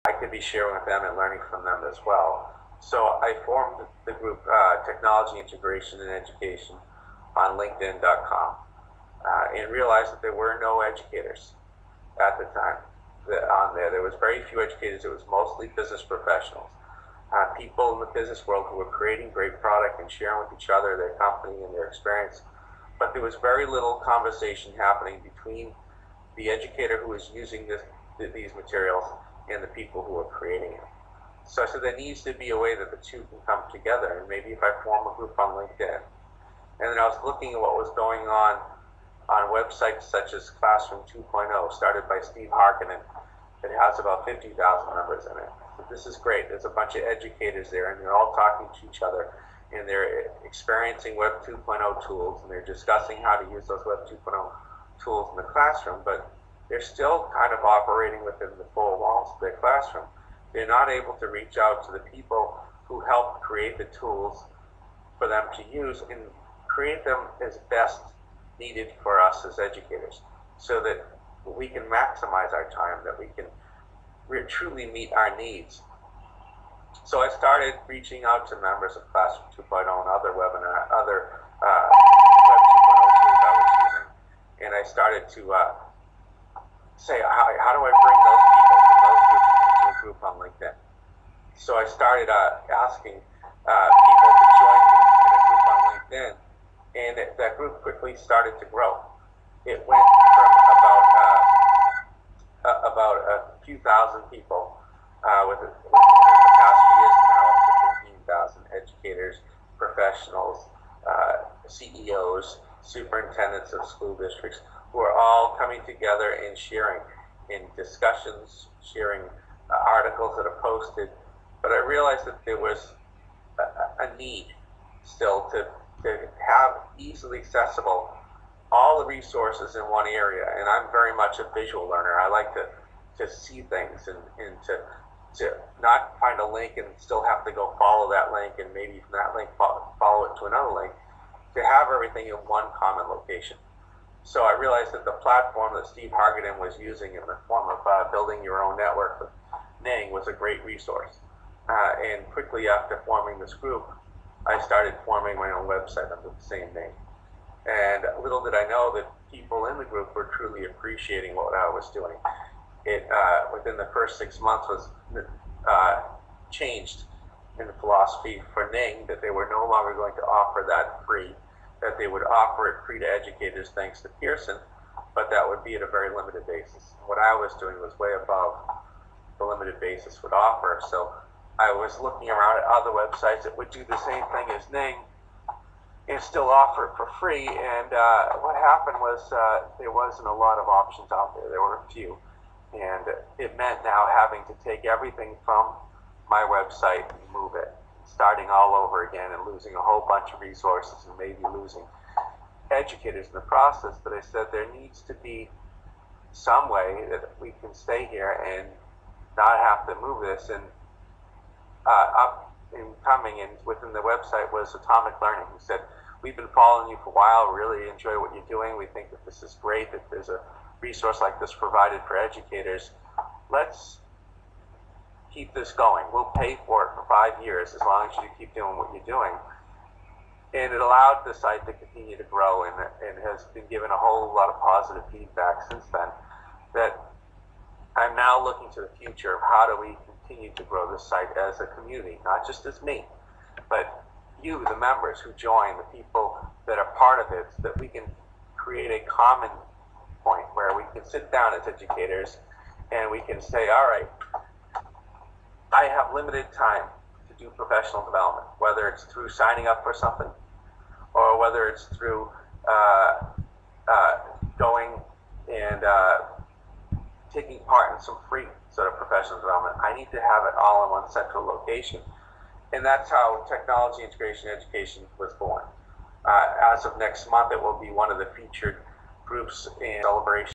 I could be sharing with them and learning from them as well. So I formed the group Technology Integration and Education on LinkedIn.com and realized that there were no educators at the time on there. There was very few educators. It was mostly business professionals, people in the business world who were creating great product and sharing with each other their company and their experience. But there was very little conversation happening between the educator who was using these materials and the people who are creating it. So I said there needs to be a way that the two can come together, and maybe if I form a group on LinkedIn. And then I was looking at what was going on websites such as Classroom 2.0, started by Steve Harkinen. It has about 50,000 members in it. So this is great. There's a bunch of educators there, and they're all talking to each other, and they're experiencing Web 2.0 tools, and they're discussing how to use those Web 2.0 tools in the classroom, but they're still kind of operating within the four walls of their classroom. They're not able to reach out to the people who helped create the tools for them to use and create them as best needed for us as educators, so that we can maximize our time, that we can truly meet our needs. So I started reaching out to members of Classroom 2.0 and other Web 2.0 tools I was using, and I started to say, how do I bring those people from those groups into a group on LinkedIn? So I started asking people to join me in a group on LinkedIn, and that group quickly started to grow. It went from about a few thousand people in the past few years now up to 15,000 educators, professionals, CEOs, superintendents of school districts, who are all coming together and sharing in discussions, sharing articles that are posted. But I realized that there was a need still to have easily accessible all the resources in one area. And I'm very much a visual learner. I like to see things and to not find a link and still have to go follow that link, and maybe from that link follow it to another link, to have everything in one common location. So I realized that the platform that Steve Harkinen was using in the form of building your own network with Ning was a great resource. And quickly after forming this group, I started forming my own website under the same name. And little did I know that people in the group were truly appreciating what I was doing. It, within the first 6 months, was changed in the philosophy for Ning that they were no longer going to offer that free, that they would offer it free to educators thanks to Pearson, but that would be at a very limited basis. What I was doing was way above the limited basis would offer. So I was looking around at other websites that would do the same thing as Ning and still offer it for free. And what happened was there wasn't a lot of options out there. There were a few. And it meant now having to take everything from my website and move it, starting all over again and losing a whole bunch of resources and maybe losing educators in the process. But I said there needs to be some way that we can stay here and not have to move this. And up and coming and within the website was Atomic Learning, who said, we've been following you for a while, really enjoy what you're doing, we think that this is great, that there's a resource like this provided for educators. Let's keep this going. We'll pay for it for 5 years as long as you keep doing what you're doing. And it allowed the site to continue to grow, and has been given a whole lot of positive feedback since then. That I'm now looking to the future of how do we continue to grow this site as a community, not just as me, but you, the members who join, the people that are part of it, so that we can create a common point where we can sit down as educators and we can say, all right, I have limited time to do professional development, whether it's through signing up for something or whether it's through going and taking part in some free sort of professional development. I need to have it all in one central location. And that's how Technology Integration Education was born. As of next month, it will be one of the featured groups in celebration